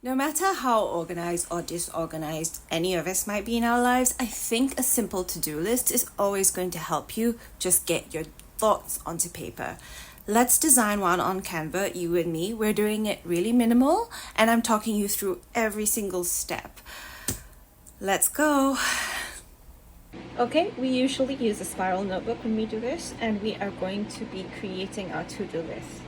No matter how organized or disorganized any of us might be in our lives, I think a simple to-do list is always going to help you just get your thoughts onto paper. Let's design one on Canva, you and me. We're doing it really minimal, and I'm talking you through every single step. Let's go. Okay, we usually use a spiral notebook when we do this, and we are going to be creating our to-do list.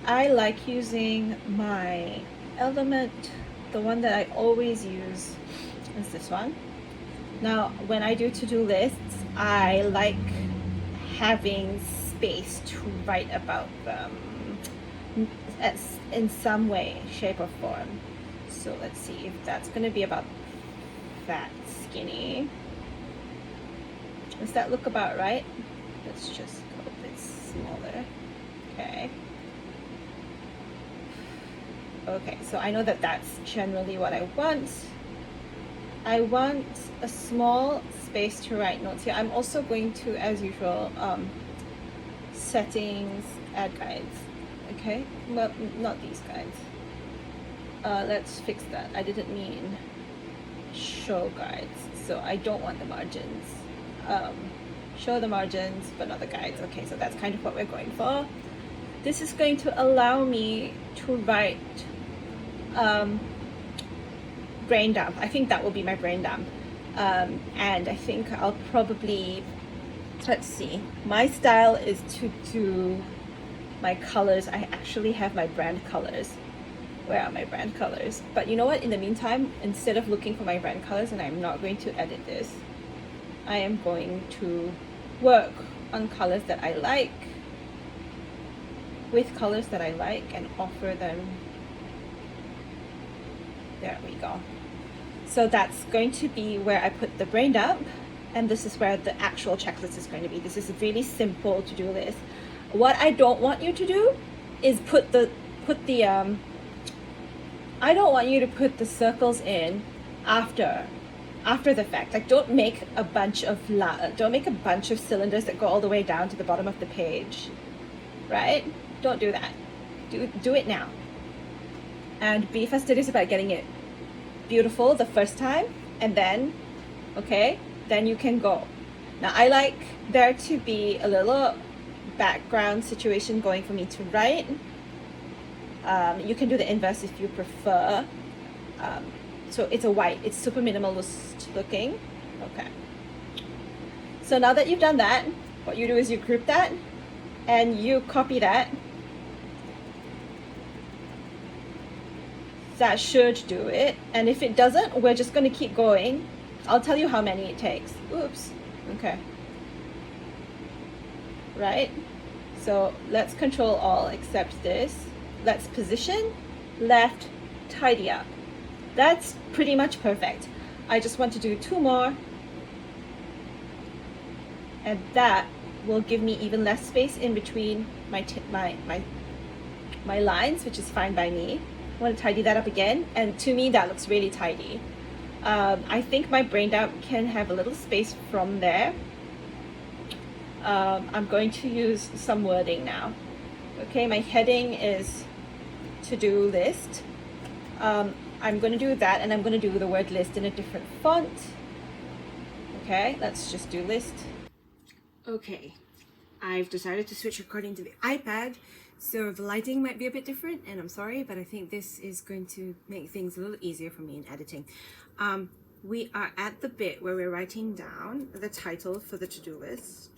I like using my element. The one that I always use is this one. Now, when I do to-do lists, I like having space to write about them in some way, shape, or form. So let's see if that's going to be about that skinny. Does that look about right? Let's just go a bit smaller. Okay. Okay, so I know that that's generally what I want. I want a small space to write notes here. I'm also going to, as usual, settings, add guides. Okay, well, not these guides. Let's fix that. I didn't mean show guides, so I don't want the margins. Show the margins, but not the guides. Okay, so that's kind of what we're going for. This is going to allow me to write brain dump. I think that will be my brain dump. And I think I'll probably, let's see, my style is to do my colors. I actually have my brand colors. Where are my brand colors? But you know what? In the meantime, instead of looking for my brand colors, and I'm not going to edit this, I am going to work on colors that I like, with colors that I like, and offer them. There we go. So that's going to be where I put the brain dump, and this is where the actual checklist is going to be. This is a really simple to-do list. What I don't want you to do is I don't want you to put the circles in after the fact. Like, don't make a bunch of cylinders that go all the way down to the bottom of the page, right? Don't do that. Do it now. And be fastidious about getting it beautiful the first time, and then, okay, then you can go. Now, I like there to be a little background situation going for me to write. You can do the inverse if you prefer. So it's a white, it's super minimalist looking. Okay. So now that you've done that, what you do is you group that and you copy that. That should do it. And if it doesn't, we're just going to keep going. I'll tell you how many it takes. Oops. Okay. Right? So let's control all except this. Let's position, left, tidy up. That's pretty much perfect. I just want to do 2 more. And that will give me even less space in between my lines, which is fine by me. I want to tidy that up again, and to me that looks really tidy. I think my brain dump can have a little space from there. I'm going to use some wording now. Okay, my heading is to-do list. I'm going to do that, and I'm going to do the word list in a different font. Okay, let's just do list. Okay, I've decided to switch recording to the iPad, so the lighting might be a bit different, and I'm sorry, but I think this is going to make things a little easier for me in editing. We are at the bit where we're writing down the title for the to-do list.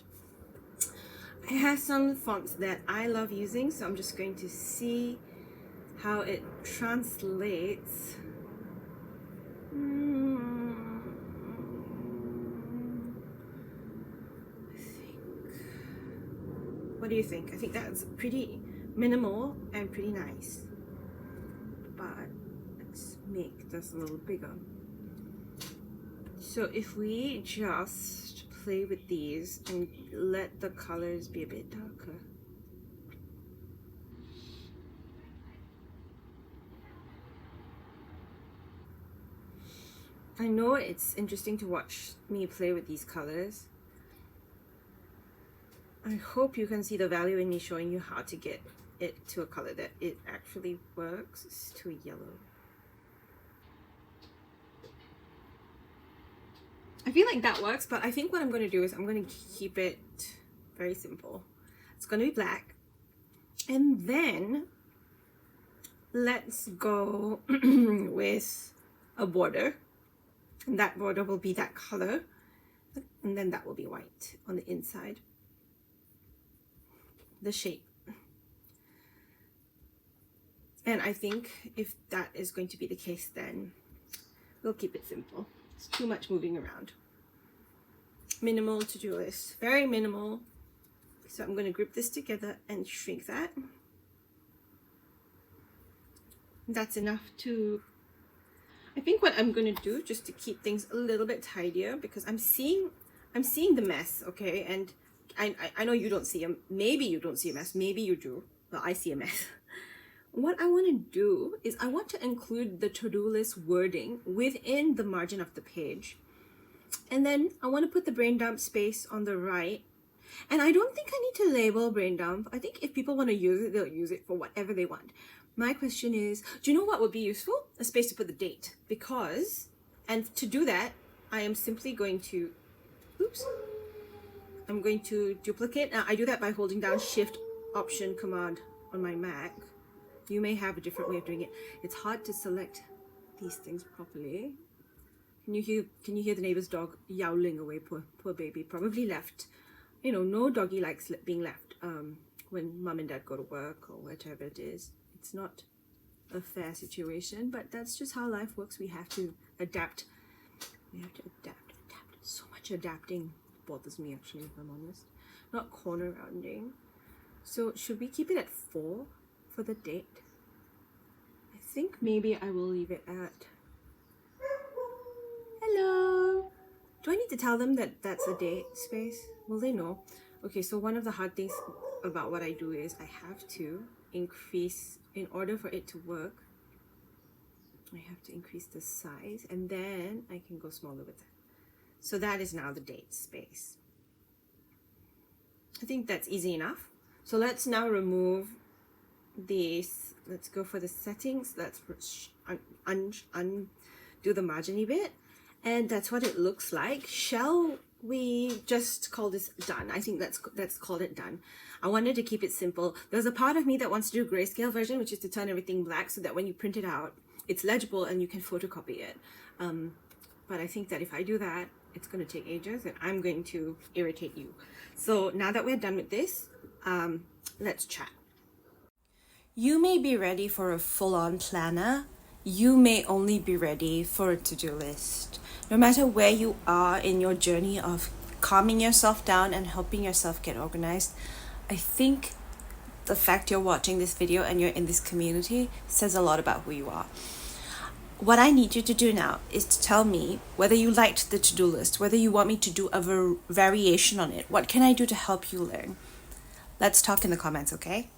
I have some fonts that I love using, so I'm just going to see how it translates. What do you think? I think that's pretty minimal and pretty nice. But let's make this a little bigger. So if we just play with these and let the colors be a bit darker. I know it's interesting to watch me play with these colors. I hope you can see the value in me showing you how to get it to a color that it actually works. It's too yellow. I feel like that works, but I think what I'm going to do is I'm going to keep it very simple. It's going to be black. And then let's go with a border. And that border will be that color. And then that will be white on the inside. The shape. And I think if that is going to be the case, then we'll keep it simple. It's too much moving around. Minimal to-do list, very minimal. So I'm going to group this together and shrink that. That's enough to, I think what I'm going to do just to keep things a little bit tidier, because I'm seeing the mess, okay? And I know you don't see maybe you don't see a mess, maybe you do. Well, I see a mess. What I want to do is I want to include the to-do list wording within the margin of the page. And then I want to put the brain dump space on the right. And I don't think I need to label brain dump. I think if people want to use it, they'll use it for whatever they want. My question is, do you know what would be useful? A space to put the date. Because, and to do that, I am simply going to, I'm going to duplicate. Now, I do that by holding down Shift, Option, Command on my Mac. You may have a different way of doing it. It's hard to select these things properly. Can you hear the neighbor's dog yowling away? Poor baby, probably left. You know, no doggy likes being left when mom and dad go to work or whatever it is. It's not a fair situation, but that's just how life works. We have to adapt. We have to adapt. So much adapting bothers me, actually, if I'm honest. Not corner rounding. So should we keep it at 4 for the date? I think maybe I will leave it at, hello. Do I need to tell them that that's a date space? Will they know? Okay, so one of the hard things about what I do is I have to increase, in order for it to work, I have to increase the size, and then I can go smaller with it. So that is now the date space. I think that's easy enough. So let's now remove these. Let's go for the settings. Let's undo the margin-y bit. And that's what it looks like. Shall we just call this done? I think let's call it done. I wanted to keep it simple. There's a part of me that wants to do a grayscale version, which is to turn everything black so that when you print it out, it's legible and you can photocopy it. But I think that if I do that, it's going to take ages and I'm going to irritate you. So now that we're done with this, let's chat. You may be ready for a full-on planner. You may only be ready for a to-do list. No matter where you are in your journey of calming yourself down and helping yourself get organized, I think the fact you're watching this video and you're in this community says a lot about who you are. What I need you to do now is to tell me whether you liked the to-do list, whether you want me to do a variation on it. What can I do to help you learn? Let's talk in the comments, okay?